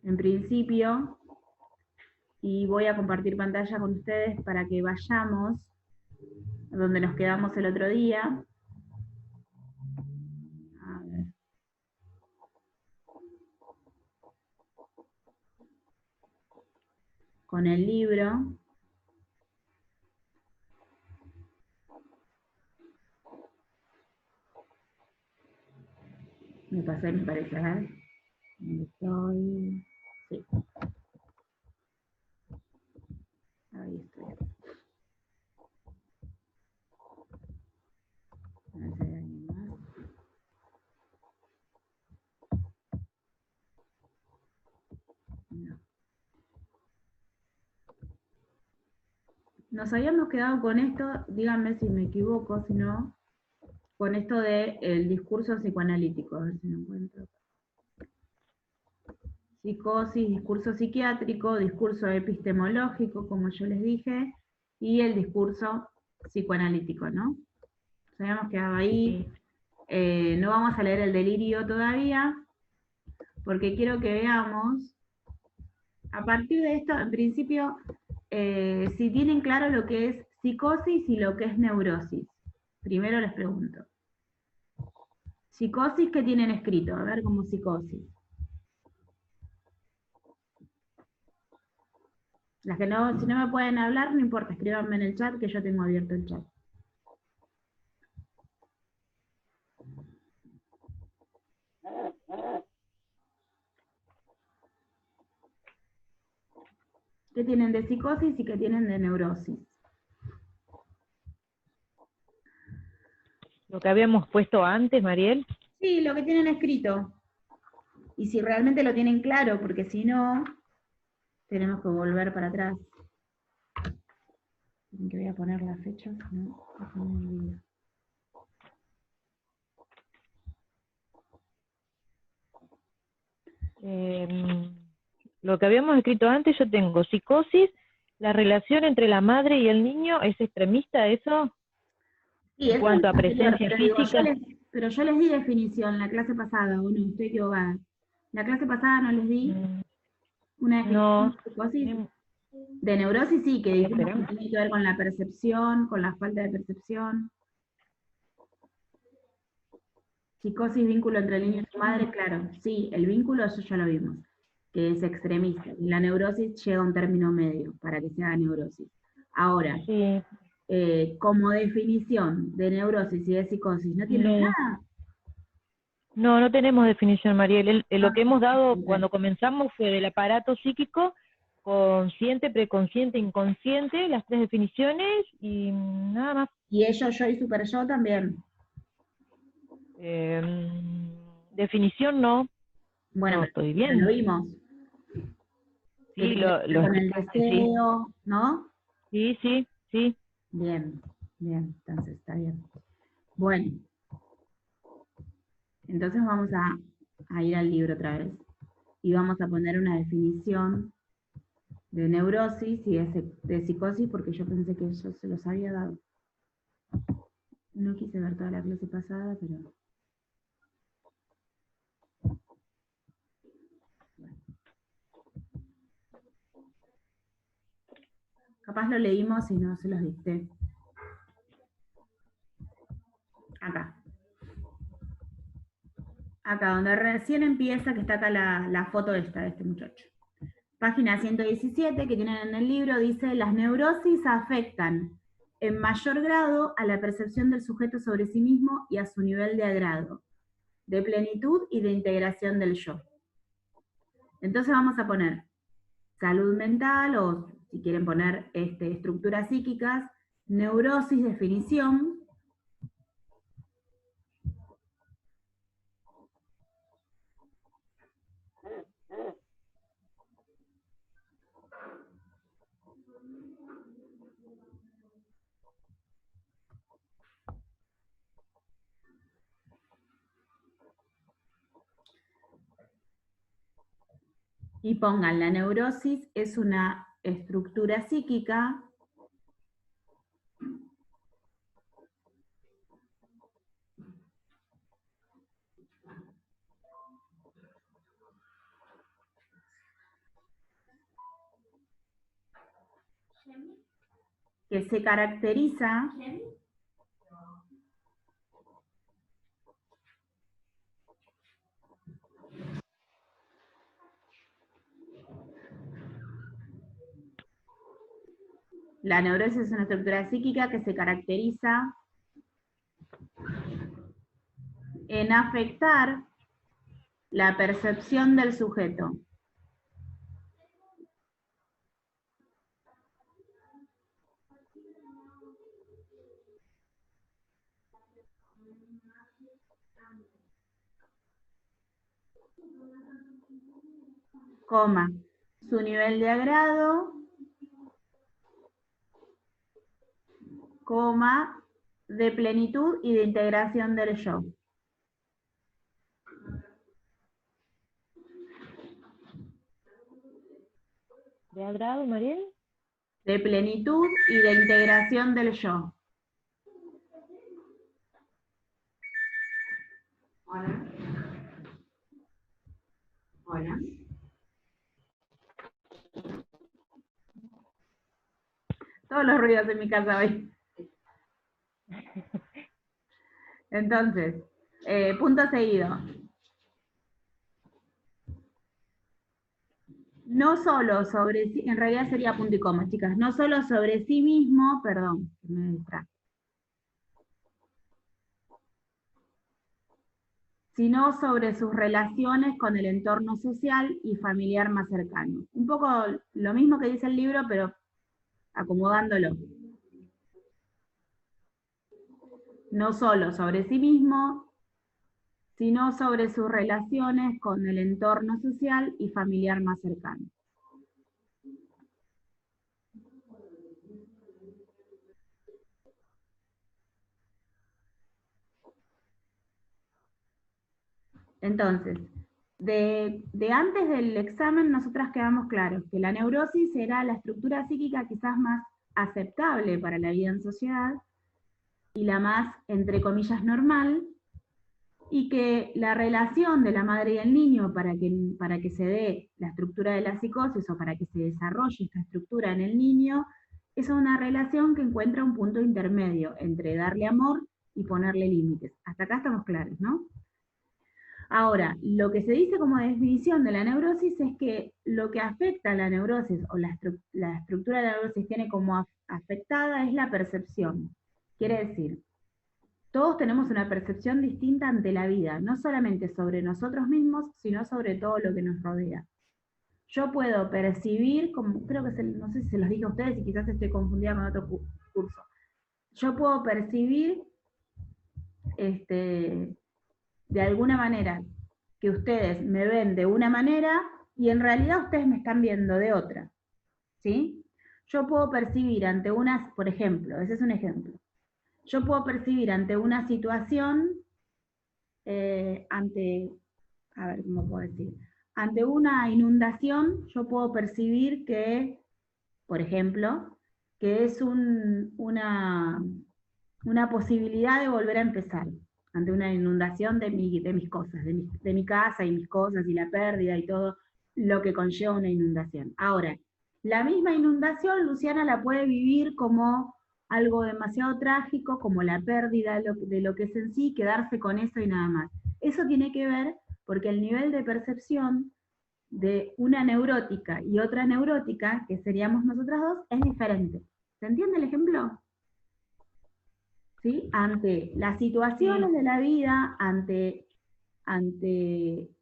en principio, y voy a compartir pantalla con ustedes para que vayamos a donde nos quedamos el otro día. A ver. Con el libro. Me pasé, me parece, a ver. ¿Dónde estoy? Sí. Ahí estoy. A ver si hay alguien más. No. Nos habíamos quedado con esto, díganme si me equivoco, si no, con esto del discurso psicoanalítico, a ver si lo encuentro. Psicosis, discurso psiquiátrico, discurso epistemológico, como yo les dije, y el discurso psicoanalítico, ¿no? Nos habíamos quedado ahí. No vamos a leer el delirio todavía, porque quiero que veamos, a partir de esto, en principio, si tienen claro lo que es psicosis y lo que es neurosis. Primero les pregunto. Psicosis, ¿qué tienen escrito? A ver, como psicosis. Las que no, si no me pueden hablar, no importa, escríbanme en el chat, que yo tengo abierto el chat. ¿Qué tienen de psicosis y qué tienen de neurosis? Lo que habíamos puesto antes, Mariel. Sí, lo que tienen escrito. Y si realmente lo tienen claro, porque si no, tenemos que volver para atrás. Que voy a poner la fecha, no, no me olvido. Lo que habíamos escrito antes, yo tengo psicosis, la relación entre la madre y el niño, ¿es extremista eso? Sí, En eso es cuanto a anterior, presencia pero digo, física. pero yo les di definición la clase pasada, o no, estoy equivocada. La clase pasada no les di Mm, una definición No, de psicosis. De neurosis sí, que a ver, dijimos que esperamos. tiene que ver con la percepción, con la falta de percepción. Psicosis, vínculo entre el niño y su madre, claro, sí, el vínculo eso ya lo vimos, que es extremista. Y la neurosis llega a un término medio para que sea neurosis. Ahora, Sí, como definición de neurosis y de psicosis, ¿no tienen no, nada? no tenemos definición, Mariel. Lo que hemos dado Ok. cuando comenzamos fue del aparato psíquico, consciente, preconsciente, inconsciente, las tres definiciones y nada más. Y ellos, yo y super yo también. Definición no, Bueno, no estoy pero lo bien. vimos, que Sí, tiene que ver lo con el explicaste, sí. deseo, ¿no? Sí, sí, sí. Bien, bien, entonces está bien. Bueno, entonces vamos a ir al libro otra vez y vamos a poner una definición de neurosis y de psicosis porque yo pensé que yo se los había dado. No quise ver toda la clase pasada, pero... Bueno. Capaz lo leímos y no se los dicté. Acá. Acá, donde recién empieza, que está acá la foto esta de este muchacho. Página 117 que tienen en el libro, dice, las neurosis afectan en mayor grado a la percepción del sujeto sobre sí mismo y a su nivel de agrado, de plenitud y de integración del yo. Entonces vamos a poner salud mental o si quieren poner estructuras psíquicas, neurosis, definición. Y pongan, la neurosis es una estructura psíquica que se caracteriza la neurosis es una estructura psíquica que se caracteriza en afectar la percepción del sujeto. Coma, su nivel de agrado, coma, de plenitud y de integración del yo. ¿De agrado, Mariel? De plenitud y de integración del yo. Hola. Hola. Todos los ruidos en mi casa hoy. Entonces, punto seguido. No solo sobre sí, en realidad sería punto y coma, chicas, no solo sobre sí mismo, perdón, me distraje, sino sobre sus relaciones con el entorno social y familiar más cercano. Un poco lo mismo que dice el libro, pero acomodándolo. No solo sobre sí mismo, sino sobre sus relaciones con el entorno social y familiar más cercano. Entonces, de antes del examen nosotras quedamos claros que la neurosis era la estructura psíquica quizás más aceptable para la vida en sociedad y la más, entre comillas, normal, y que la relación de la madre y el niño para que se dé la estructura de la psicosis o para que se desarrolle esta estructura en el niño, es una relación que encuentra un punto intermedio entre darle amor y ponerle límites. Hasta acá estamos claros, ¿no? Ahora, lo que se dice como definición de la neurosis es que lo que afecta a la neurosis o la estructura de la neurosis tiene como afectada es la percepción. Quiere decir, todos tenemos una percepción distinta ante la vida, no solamente sobre nosotros mismos, sino sobre todo lo que nos rodea. Yo puedo percibir, como creo que no sé si se los dije a ustedes y quizás estoy confundida con otro curso, yo puedo percibir de alguna manera que ustedes me ven de una manera y en realidad ustedes me están viendo de otra, ¿sí? Yo puedo percibir ante unas, por ejemplo, ese es un ejemplo, yo puedo percibir ante una situación, a ver, ¿cómo puedo decir? Ante una inundación, yo puedo percibir que, por ejemplo, que es una posibilidad de volver a empezar, ante una inundación de mis cosas, de mi casa y mis cosas, y la pérdida y todo lo que conlleva una inundación. Ahora, la misma inundación, Luciana la puede vivir como algo demasiado trágico, como la pérdida de lo que es en sí, quedarse con eso y nada más. Eso tiene que ver porque el nivel de percepción de una neurótica y otra neurótica, que seríamos nosotras dos, es diferente. ¿Se entiende el ejemplo? ¿Sí? Ante las situaciones de la vida, ante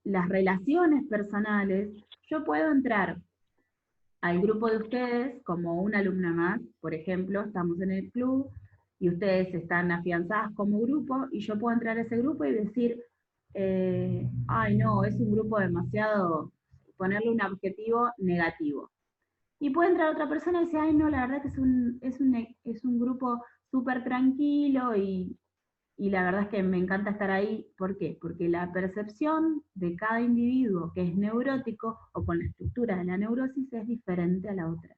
las relaciones personales, yo puedo entrar al grupo de ustedes como una alumna más, por ejemplo, estamos en el club y ustedes están afianzadas como grupo, y yo puedo entrar a ese grupo y decir, ay no, es un grupo demasiado, ponerle un objetivo negativo. Y puede entrar otra persona y decir, ay no, la verdad que es un grupo súper tranquilo y la verdad es que me encanta estar ahí. ¿Por qué? Porque la percepción de cada individuo que es neurótico o con la estructura de la neurosis es diferente a la otra.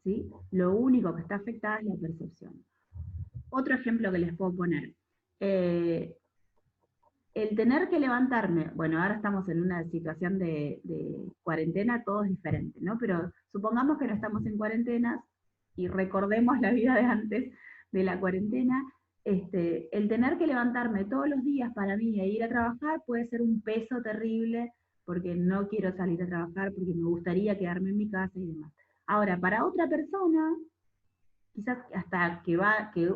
¿Sí? Lo único que está afectada es la percepción. Otro ejemplo que les puedo poner. El tener que levantarme, bueno, ahora estamos en una situación de cuarentena, todo es diferente, ¿no? Pero supongamos que no estamos en cuarentena y recordemos la vida de antes de la cuarentena, el tener que levantarme todos los días para mí e ir a trabajar puede ser un peso terrible, porque no quiero salir a trabajar, porque me gustaría quedarme en mi casa y demás. Ahora, para otra persona, quizás hasta que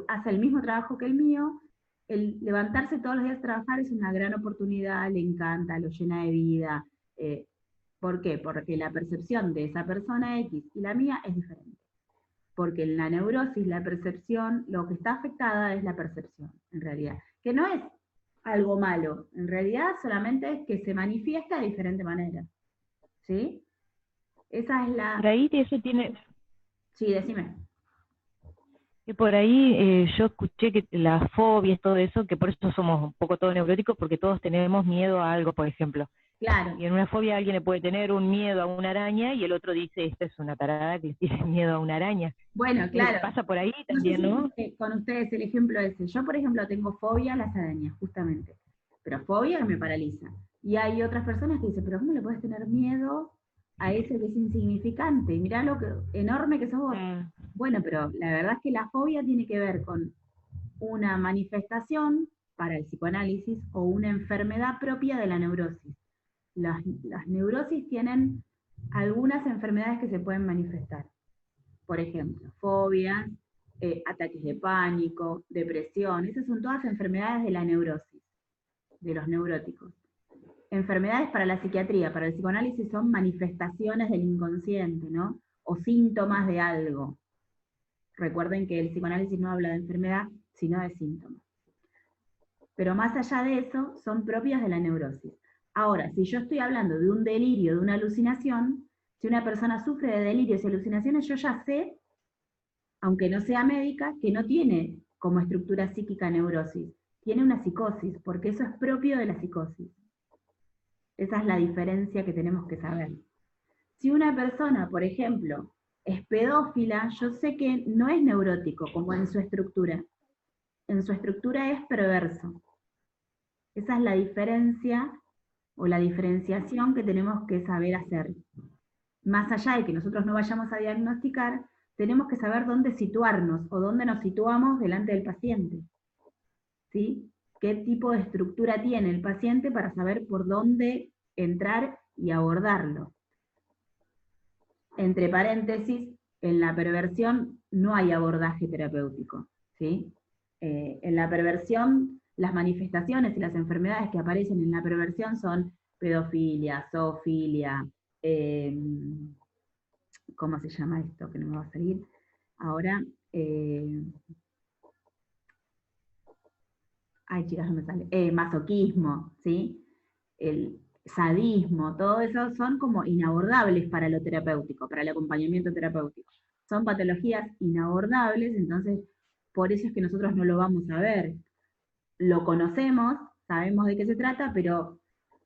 hace el mismo trabajo que el mío, el levantarse todos los días a trabajar es una gran oportunidad, le encanta, lo llena de vida. eh, ¿Por qué? Porque la percepción de esa persona X y la mía es diferente. Porque en la neurosis, la percepción, lo que está afectada es la percepción, en realidad. Que no es algo malo, en realidad solamente es que se manifiesta de diferente manera. ¿Sí? Esa es Por la... ahí eso tiene, Sí, decime. que por ahí yo escuché que las fobias, todo eso, que por eso somos un poco todos neuróticos, porque todos tenemos miedo a algo, por ejemplo. Claro. Y en una fobia alguien le puede tener un miedo a una araña y el otro dice, esta es una tarada que le tiene miedo a una araña. Bueno, claro. Pasa por ahí No sé también, si ¿no? viste con ustedes el ejemplo ese. Yo, por ejemplo, tengo fobia a las arañas, justamente. Pero fobia que me paraliza. Y hay otras personas que dicen, pero ¿cómo le puedes tener miedo a ese que es insignificante? Mirá lo que, enorme que sos vos. Mm. Bueno, pero la verdad es que la fobia tiene que ver con una manifestación para el psicoanálisis o una enfermedad propia de la neurosis. Las neurosis tienen algunas enfermedades que se pueden manifestar. Por ejemplo, fobias, ataques de pánico, depresión, esas son todas enfermedades de la neurosis, de los neuróticos. Enfermedades para la psiquiatría, para el psicoanálisis son manifestaciones del inconsciente, ¿no? O síntomas de algo. Recuerden que el psicoanálisis no habla de enfermedad, sino de síntomas. Pero más allá de eso, son propias de la neurosis. Ahora, si yo estoy hablando de un delirio, de una alucinación, si una persona sufre de delirios y alucinaciones, yo ya sé, aunque no sea médica, que no tiene como estructura psíquica neurosis, tiene una psicosis, porque eso es propio de la psicosis. Esa es la diferencia que tenemos que saber. Si una persona, por ejemplo, es pedófila, yo sé que no es neurótico como en su estructura. En su estructura es perverso. Esa es la diferencia o la diferenciación que tenemos que saber hacer. Más allá de que nosotros no vayamos a diagnosticar, tenemos que saber dónde situarnos o dónde nos situamos delante del paciente. ¿Sí? ¿Qué tipo de estructura tiene el paciente para saber por dónde entrar y abordarlo? Entre paréntesis, en la perversión no hay abordaje terapéutico. ¿Sí? En la perversión, las manifestaciones y las enfermedades que aparecen en la perversión son pedofilia, zoofilia, ¿cómo se llama esto? Que no me va a salir ahora. Ay, chicas, no me sale. Masoquismo, ¿sí? El sadismo, todo eso son como inabordables para lo terapéutico, para el acompañamiento terapéutico. Son patologías inabordables, entonces por eso es que nosotros no lo vamos a ver. Lo conocemos, sabemos de qué se trata, pero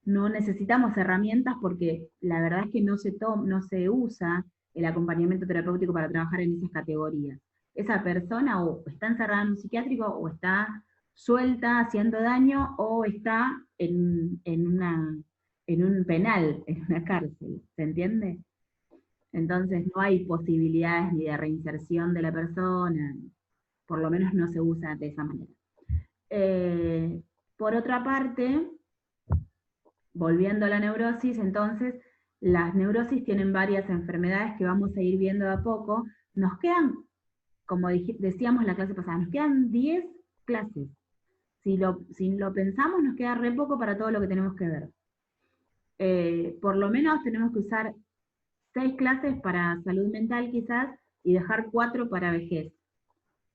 no necesitamos herramientas porque la verdad es que no se usa el acompañamiento terapéutico para trabajar en esas categorías. Esa persona o está encerrada en un psiquiátrico o está suelta haciendo daño o está en un penal, en una cárcel, ¿se entiende? Entonces no hay posibilidades ni de reinserción de la persona, por lo menos no se usa de esa manera. Por otra parte, volviendo a la neurosis, entonces, las neurosis tienen varias enfermedades que vamos a ir viendo de a poco. Nos quedan, como decíamos la clase pasada, nos quedan 10 clases. Si lo pensamos, nos queda re poco para todo lo que tenemos que ver. Por lo menos tenemos que usar 6 clases para salud mental quizás, y dejar 4 para vejez,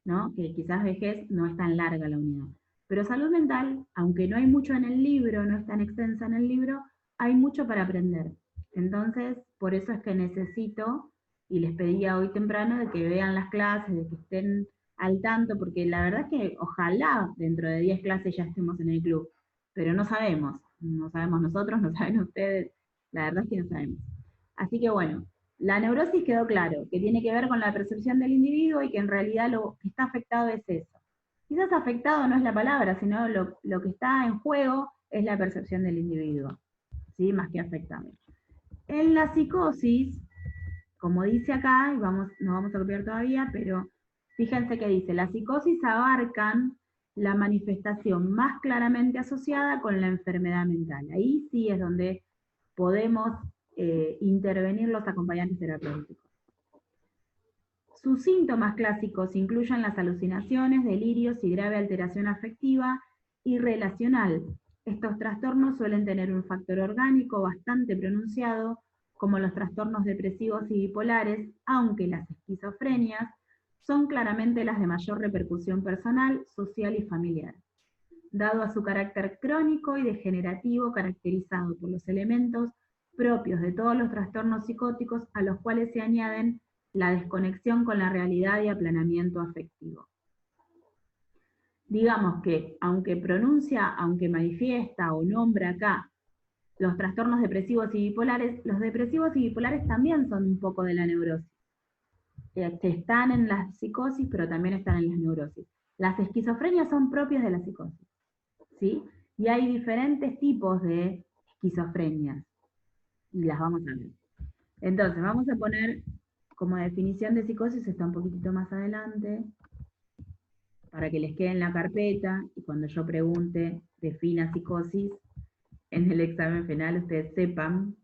¿no? Que quizás vejez no es tan larga la unidad. Pero salud mental, aunque no hay mucho en el libro, no es tan extensa en el libro, hay mucho para aprender. Entonces, por eso es que necesito, y les pedía hoy temprano, de que vean las clases, de que estén al tanto, porque la verdad es que ojalá dentro de 10 clases ya estemos en el club, pero no sabemos nosotros, no saben ustedes, la verdad es que no sabemos. Así que bueno, la neurosis quedó claro, que tiene que ver con la percepción del individuo y que en realidad lo que está afectado es eso. Quizás afectado no es la palabra, sino lo que está en juego es la percepción del individuo, ¿sí? Más que afectado. En la psicosis, como dice acá, y no vamos a copiar todavía, pero fíjense que dice, las psicosis abarcan la manifestación más claramente asociada con la enfermedad mental. Ahí sí es donde podemos intervenir los acompañantes terapéuticos. Sus síntomas clásicos incluyen las alucinaciones, delirios y grave alteración afectiva y relacional. Estos trastornos suelen tener un factor orgánico bastante pronunciado, como los trastornos depresivos y bipolares, aunque las esquizofrenias son claramente las de mayor repercusión personal, social y familiar, dado a su carácter crónico y degenerativo caracterizado por los elementos propios de todos los trastornos psicóticos a los cuales se añaden la desconexión con la realidad y aplanamiento afectivo. Digamos que, aunque pronuncia, aunque manifiesta o nombra acá los trastornos depresivos y bipolares, los depresivos y bipolares también son un poco de la neurosis. Están en la psicosis, pero también están en las neurosis. Las esquizofrenias son propias de la psicosis, ¿sí? Y hay diferentes tipos de esquizofrenias, y las vamos a ver. Entonces, vamos a poner como definición de psicosis, está un poquitito más adelante, para que les quede en la carpeta, y cuando yo pregunte, defina psicosis, en el examen final ustedes sepan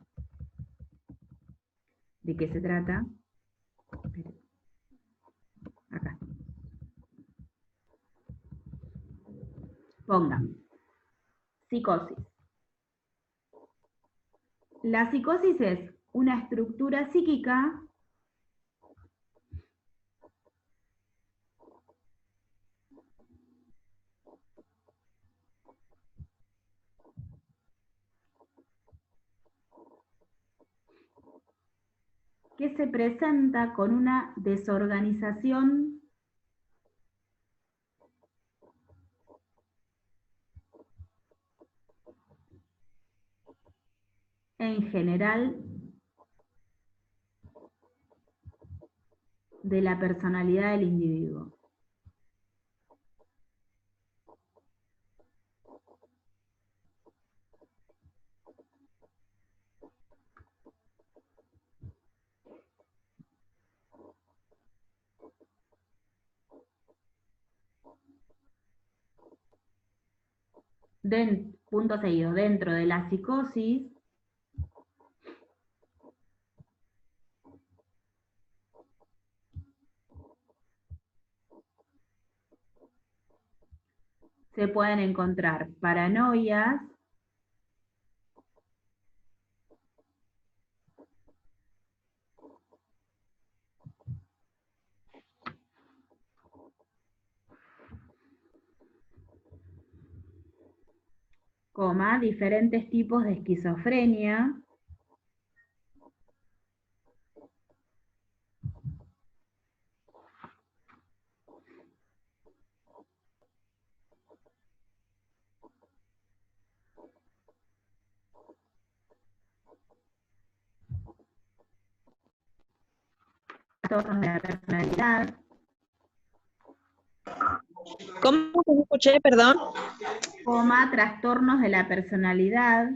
de qué se trata. Acá. Pongan. Psicosis. La psicosis es una estructura psíquica que se presenta con una desorganización en general de la personalidad del individuo. Punto seguido, dentro de la psicosis se pueden encontrar paranoias, diferentes tipos de esquizofrenia, trastornos de la personalidad, ¿Cómo que no escuché, perdón? trastornos de la personalidad,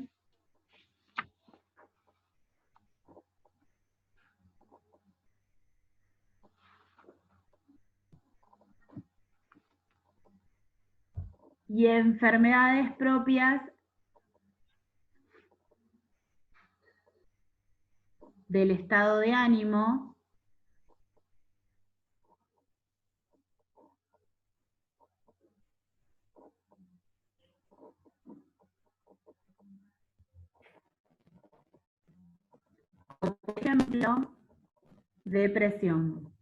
y enfermedades propias del estado de ánimo, por ejemplo, depresión.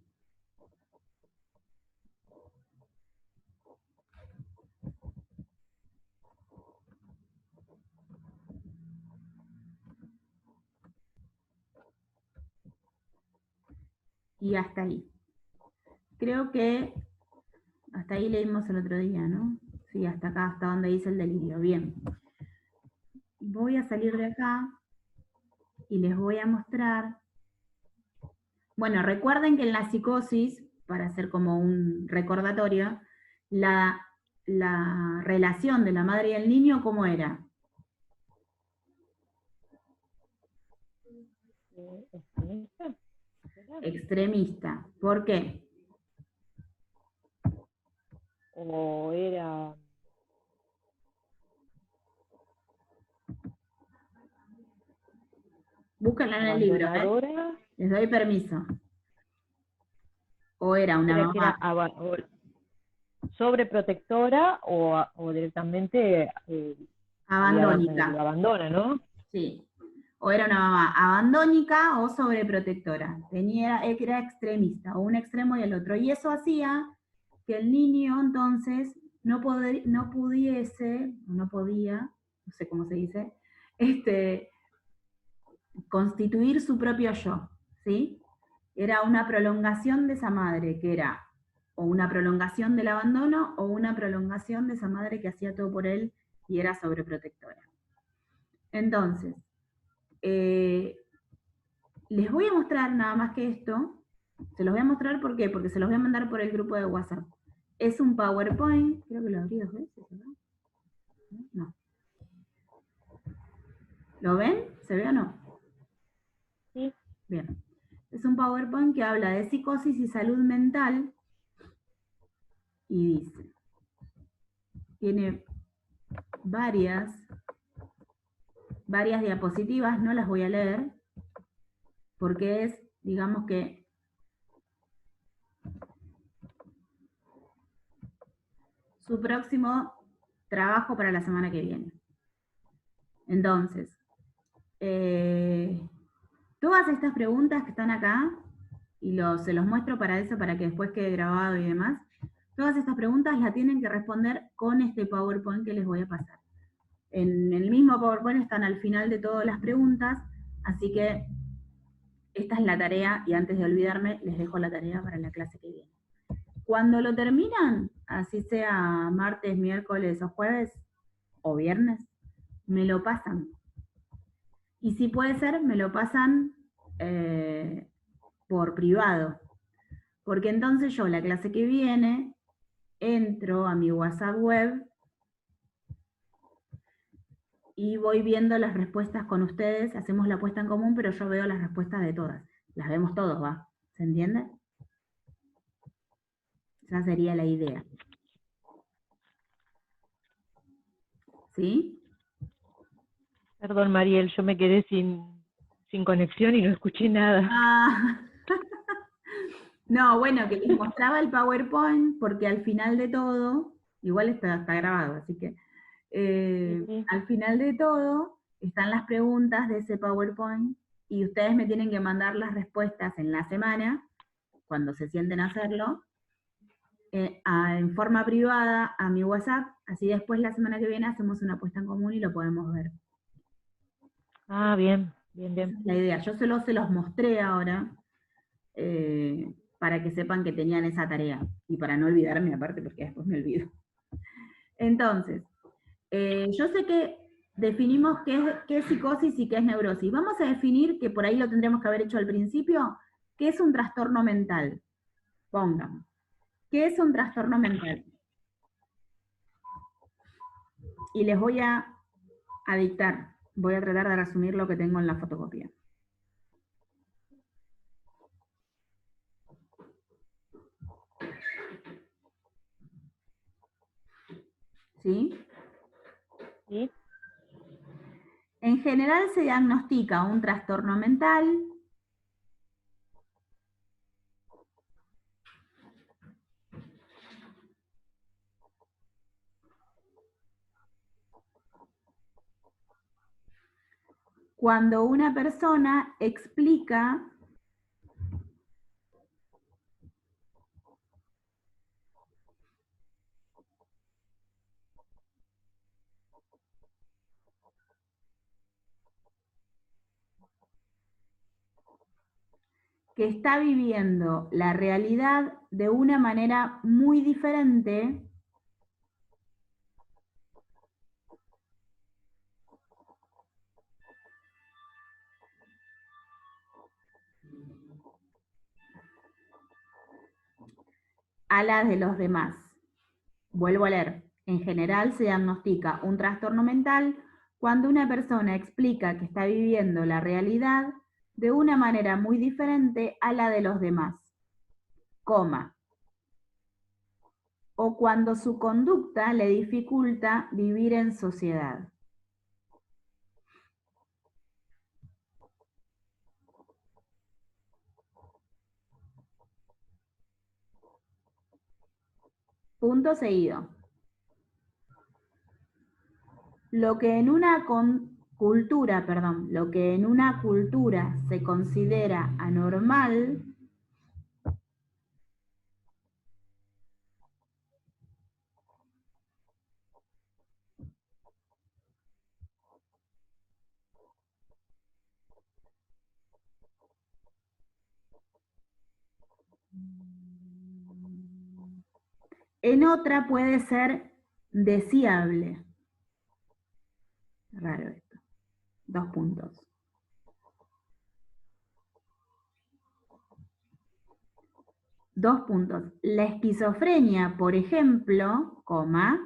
Y hasta ahí. Creo que hasta ahí leímos el otro día, ¿no? Sí, hasta acá, hasta donde dice el delirio. Bien. Voy a salir de acá y les voy a mostrar. Bueno, recuerden que en la psicosis, para hacer como un recordatorio, la relación de la madre y el niño, ¿cómo era? extremista. ¿Por qué? O era Búsquenlo en el libro, abandonadora, les doy permiso. O era una era que mamá. era sobreprotectora o directamente Abandónica. lo abandona, ¿no? Sí. O era una mamá abandónica o sobreprotectora. Era extremista, o un extremo y el otro. Y eso hacía que el niño entonces no podía, no sé cómo se dice, constituir su propio yo, ¿sí? Era una prolongación de esa madre, que era o una prolongación del abandono o una prolongación de esa madre que hacía todo por él y era sobreprotectora. Entonces, les voy a mostrar nada más que esto. Se los voy a mostrar, ¿por qué? Porque se los voy a mandar por el grupo de WhatsApp. Es un PowerPoint, creo que lo abrí 2 veces, ¿verdad? No. ¿Lo ven? ¿Se ve o no? Sí. Bien. Es un PowerPoint que habla de psicosis y salud mental y dice, tiene varias diapositivas, no las voy a leer, porque es, digamos que, su próximo trabajo para la semana que viene. Entonces, todas estas preguntas que están acá, y se los muestro para eso, para que después quede grabado y demás, todas estas preguntas las tienen que responder con este PowerPoint que les voy a pasar. En el mismo PowerPoint están al final de todas las preguntas, así que esta es la tarea, y antes de olvidarme, les dejo la tarea para la clase que viene. Cuando lo terminan, así sea martes, miércoles o jueves, o viernes, me lo pasan. Y si puede ser, me lo pasan por privado. Porque entonces yo, la clase que viene, entro a mi WhatsApp web y voy viendo las respuestas con ustedes, hacemos la puesta en común, pero yo veo las respuestas de todas. Las vemos todos, ¿va? ¿Se entiende? Esa sería la idea. ¿Sí? Perdón, Mariel, yo me quedé sin conexión y no escuché nada. Ah. No, bueno, que les mostraba el PowerPoint, porque al final de todo, igual está grabado, así que Sí. al final de todo están las preguntas de ese PowerPoint y ustedes me tienen que mandar las respuestas en la semana, cuando se sienten a hacerlo, en forma privada a mi WhatsApp, así después la semana que viene hacemos una puesta en común y lo podemos ver. Ah, bien, bien, bien. Esa es la idea. Yo se los mostré ahora, para que sepan que tenían esa tarea, y para no olvidarme aparte, porque después me olvido. Entonces, yo sé que definimos qué es psicosis y qué es neurosis. Vamos a definir, que por ahí lo tendríamos que haber hecho al principio, qué es un trastorno mental. Pongan. ¿Qué es un trastorno mental? Y les voy a dictar. Voy a tratar de resumir lo que tengo en la fotocopia. ¿Sí? Sí. En general se diagnostica un trastorno mental cuando una persona explica que está viviendo la realidad de una manera muy diferente a la de los demás. Vuelvo a leer. En general se diagnostica un trastorno mental cuando una persona explica que está viviendo la realidad de una manera muy diferente a la de los demás, coma, o cuando su conducta le dificulta vivir en sociedad. Punto seguido. Lo que en una cultura se considera anormal, en otra puede ser deseable. Raro esto. 2 puntos. Dos puntos. La esquizofrenia, por ejemplo, coma,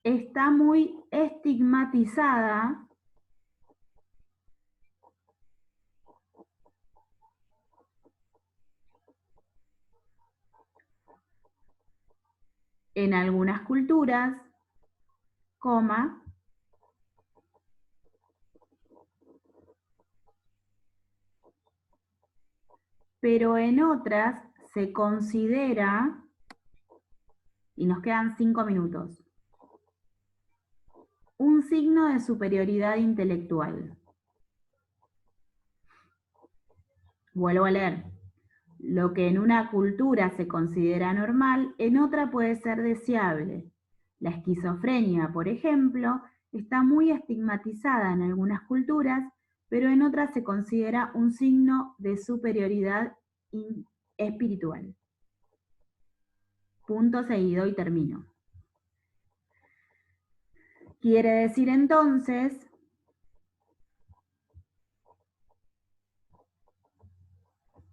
está muy estigmatizada en algunas culturas, coma, pero en otras se considera, y nos quedan 5 minutos, un signo de superioridad intelectual. Vuelvo a leer. Lo que en una cultura se considera normal, en otra puede ser deseable. La esquizofrenia, por ejemplo, está muy estigmatizada en algunas culturas, pero en otras se considera un signo de superioridad espiritual. Punto seguido y termino. Quiere decir entonces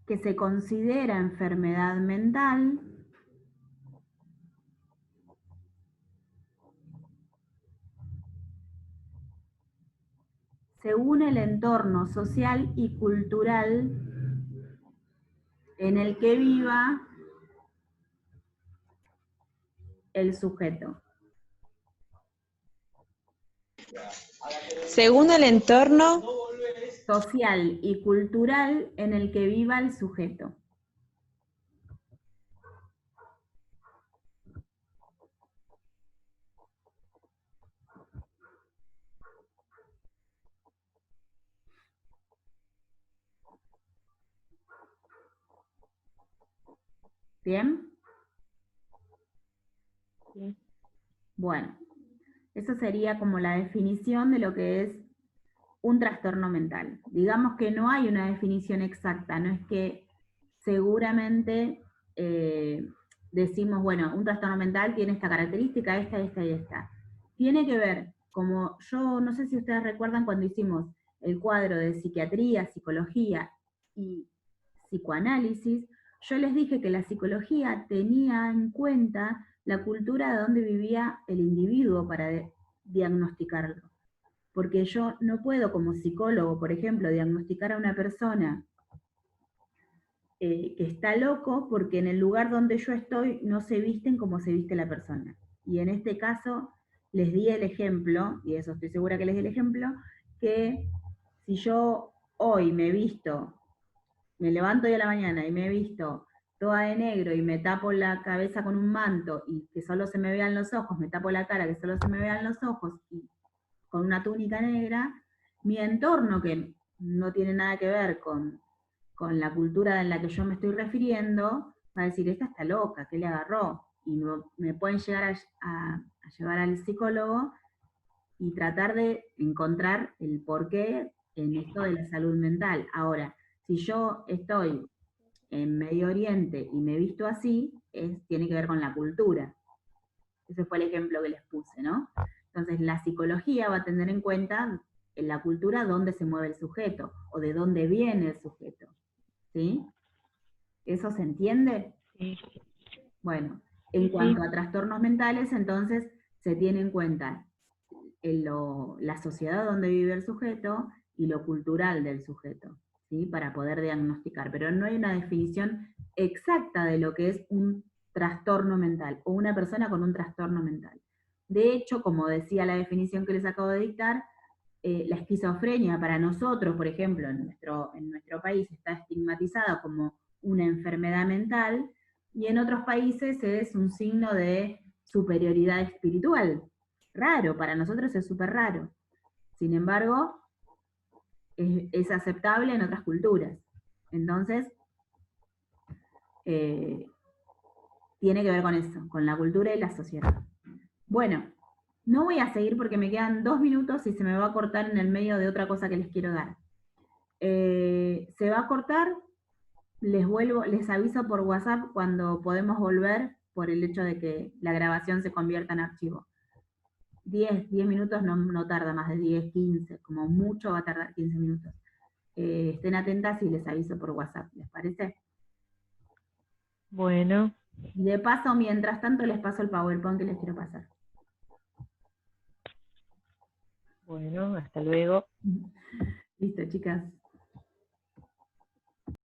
que se considera enfermedad mental según el entorno social y cultural en el que viva el sujeto. Según el entorno Social y cultural en el que viva el sujeto. ¿Bien? Sí. Bueno, eso sería como la definición de lo que es un trastorno mental. Digamos que no hay una definición exacta, no es que seguramente decimos, bueno, un trastorno mental tiene esta característica, esta, esta y esta. Tiene que ver, como yo no sé si ustedes recuerdan cuando hicimos el cuadro de psiquiatría, psicología y psicoanálisis, yo les dije que la psicología tenía en cuenta la cultura de donde vivía el individuo para diagnosticarlo. Porque yo no puedo como psicólogo, por ejemplo, diagnosticar a una persona que está loco porque en el lugar donde yo estoy no se visten como se viste la persona. Y en este caso les di el ejemplo, y eso estoy segura que les di el ejemplo, que si yo hoy me visto, me levanto hoy a la mañana y me visto toda de negro y me tapo la cabeza con un manto y que solo se me vean los ojos, me tapo la cara que solo se me vean los ojos y con una túnica negra, mi entorno, que no tiene nada que ver con la cultura en la que yo me estoy refiriendo, va a decir, esta está loca, ¿qué le agarró? Y me pueden llegar a llevar al psicólogo y tratar de encontrar el porqué en esto de la salud mental. Ahora, si yo estoy en Medio Oriente y me he visto así, tiene que ver con la cultura. Ese fue el ejemplo que les puse, ¿no? Entonces, la psicología va a tener en cuenta en la cultura dónde se mueve el sujeto o de dónde viene el sujeto. ¿Sí? ¿Eso se entiende? Sí. Bueno, En Sí, cuanto sí. a trastornos mentales, entonces se tiene en cuenta la sociedad donde vive el sujeto y lo cultural del sujeto, ¿sí? Para poder diagnosticar. Pero no hay una definición exacta de lo que es un trastorno mental o una persona con un trastorno mental. De hecho, como decía la definición que les acabo de dictar, la esquizofrenia para nosotros, por ejemplo, en nuestro país está estigmatizada como una enfermedad mental y en otros países es un signo de superioridad espiritual. Raro, para nosotros es súper raro. Sin embargo, es aceptable en otras culturas. Entonces, eh, tiene que ver con eso, con la cultura y la sociedad. Bueno, no voy a seguir porque me quedan 2 minutos y se me va a cortar en el medio de otra cosa que les quiero dar. Se va a cortar, les aviso por WhatsApp cuando podemos volver por el hecho de que la grabación se convierta en archivo. 10 minutos no tarda más de 10, 15, como mucho va a tardar 15 minutos. Estén atentas y les aviso por WhatsApp, ¿les parece? Bueno, Y de paso, mientras tanto, les paso el PowerPoint que les quiero pasar. bueno, hasta luego. Listo, chicas.